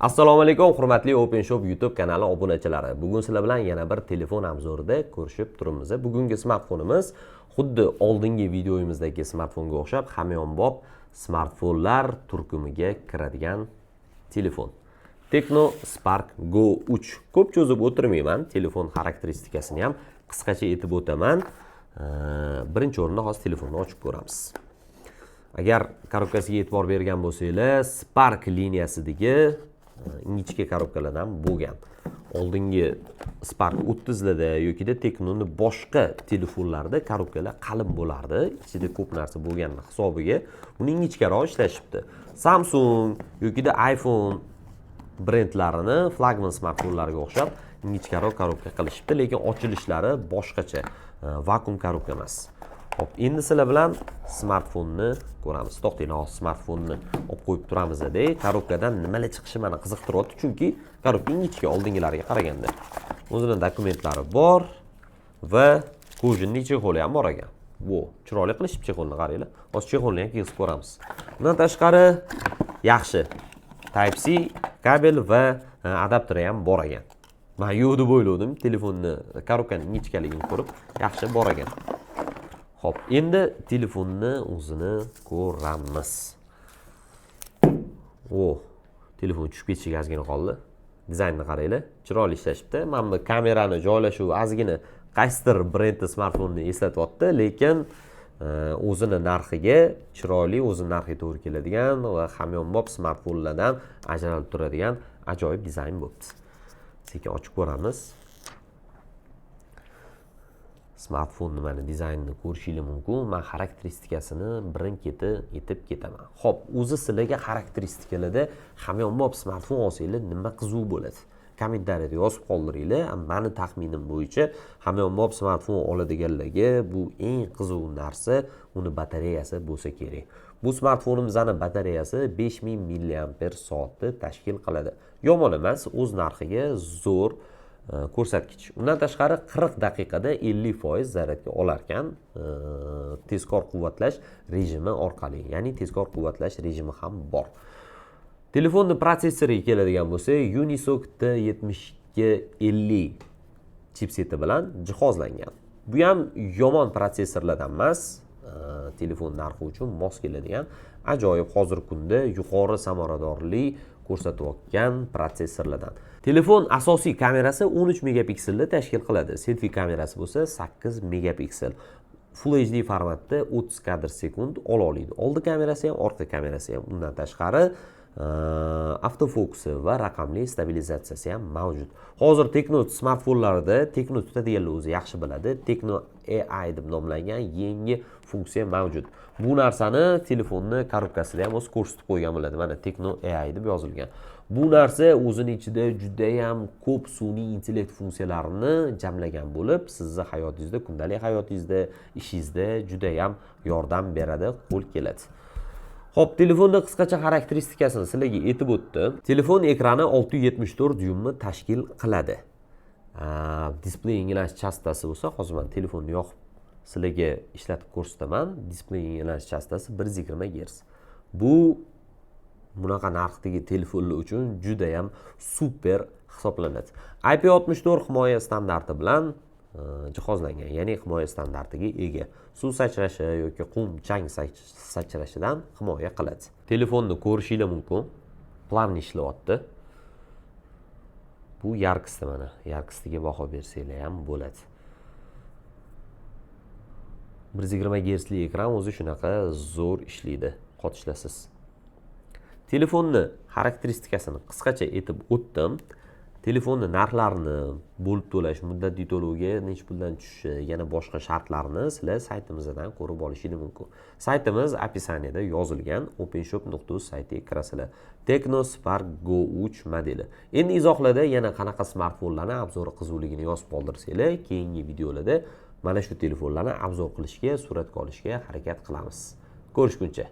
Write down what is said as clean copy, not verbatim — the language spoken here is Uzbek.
Assalomu alaykum, hurmatli OpenShop YouTube kanali obunachilari. Bugun sizlar bilan yana bir telefon obzorida ko'rishib turibmiz. Bugungi smartfonimiz xuddi oldingi videoyimizdagi smartfonga o'xshab hamyonbop smartfonlar turkumiga kiradigan telefon. Tecno Spark Go 3. Ko'p cho'zib o'tirmayman, telefon xarakteristikasini ham qisqacha aytib o'taman. Birinchi o'rinda hozir telefonni ochib ko'ramiz. Agar korobkasiga e'tibor bergan bo'lsanglar, Spark liniyasidagi ingichka korobkalardan bo'lgan. Oldingi Spark 30 larda yoki Tecnoning boshqa telefonlarida korobkalar qalin bo'lardi. Ichida ko'p narsa bo'lgan hisobiga uni ingichkaroq ishlashibdi. Samsung yoki iPhone brendlarini flagman smartfonlarga o'xshab ingichkaroq korobka qilishibdi, lekin ochilishlari boshqacha, vakuum korobka emas. Hop, endi sizlar bilan smartfonni ko'ramiz. To'xtanglar, smartfonni olib qo'yib turamiz-da. Korobkadan nimalar chiqishi meni qiziqtiryapti, chunki korobka ingichka oldingilariga qaraganda. O'zining dokumentlari bor va kojinning chexoli ham bor ekan. Bu chiroyli qilishib chexolni qaranglar. Hozir chexolni ham kiyib ko'ramiz. Bundan tashqari yaxshi Type-C kabel va adapteri ham bor ekan. Men yo'q deb o'yladim, telefonni korobkaning ingichkaligini ko'rib, yaxshi bor ekan. Hop, endi telefonni o'zini ko'ramiz. Telefon tushib ketishiga ozgina qoldi. Dizaynni qaranglar, chiroyli ishlashibdi. Mana bu kamerani joylashuvi ozgina qaysidir brendning smartfonini eslatyapti, lekin o'zini narxiga chiroyli, o'zining narxiga to'g'ri keladigan va hamyonbop smartfonlardan ajralib turadigan ajoyib dizayn bo'libdi. Sekin ochib ko'ramiz. Smartfonni mana dizaynini ko'rishingiz mumkin. Men xarakteristikasini birin-keti aytib ketaman. Xo'p, o'zi sizlarga xarakteristikalarda hamyonbop smartfon olsanglar nima qiziq bo'ladi? Kommentariyada yozib qoldiringlar. Meni taxminim bo'yicha hamyonbop smartfon oladiganlarga bu eng qiziq narsa uni batareyasi bo'lsa kerak. Bu smartfonimizning batareyasi 5000 mAh tashkil qiladi. Yomon emas, o'z narxiga zo'r ko'rsatkich. Undan tashqari 40 daqiqada 50% zaryadga olar ekan, tezkor quvvatlash rejimi orqali. Ya'ni tezkor quvvatlash rejimi ham bor. Telefonning protsessoriga keladigan bo'lsak, Unisoc T7250 chipseti bilan jihozlangan. Bu ham yomon protsessorlardan emas, telefon narxi uchun mos keladigan ajoyib hozirgi kunda yuqori samaradorlik ko'rsatayotgan protsessorlardan. Telefon asosiy kamerasi 13 megapikselda tashkil qiladi. Selfie kamerasi bo'lsa 8 megapiksel. Full HD formatda 30 kadr sekund ola oladi. Oldi kamerasi ham, orqa kamerasi ham. Undan tashqari avtofokusi va raqamli stabilizatsiyasi ham mavjud. Hozir Tecno smartfonlarida Tecno tutadiganlar o'zi yaxshi biladi. Tecno AI deb nomlangan yangi funksiya mavjud. Bu narsani telefonni korobkasida ham o'zi ko'rsatib qo'ygan bo'ladi. Mana Tecno AI deb yozilgan. Bu narsa o'zining ichida juda ham ko'p sun'iy intellekt funksiyalarini jamlagan bo'lib, sizning hayotingizda, kundalik hayotingizda, ishingizda juda ham yordam beradi, qo'l keladi. Xo'p, telefonning qisqacha xarakteristikasini sizlarga aytib o'tdim. Telefon ekrani 674 dyuymni tashkil qiladi. Displey yangilash chastasi bo'lsa, hozir men telefonni yoqib sizlarga ishlatib ko'rsataman. Displey yangilash chastasi 120 Hz. Bu bunaqa narxdagi telefonlar uchun juda ham super hisoblanadi. IP64 himoya standarti bilan jihozlangan, ya'ni himoya standartiga ega. Suv sachrashi yoki qum, chang sachrashidan himoya qiladi. Telefonni ko'rishingiz mumkin. Plavni ishlayapti. Bu yarkisda mana, yarkistiga baho bersanglar ham bo'ladi. 120 Hz li ekran o'zi shunaqa zo'r ishlaydi, qotishlarsiz. Telefonni xarakteristikasini qisqacha aytib o'tdim. Telefonni narxlarini, bo'lib to'lash, muddatli to'lovga necha puldan tushishi, yana boshqa shartlarni sizlar saytimizdan ko'rib olishingiz mumkin. Saytimiz opisaniyada yozilgan, openshop.uz saytiga kirasizlar. Tecno Spark Go 3 modeli. Endi izohlarda yana qanaqa smartfonlarning obzori qiziqligini yozib qoldirsanglar, keyingi videolarda mana shu telefonlarni obzor qilishga, suratga olishga harakat qilamiz. Ko'rishguncha.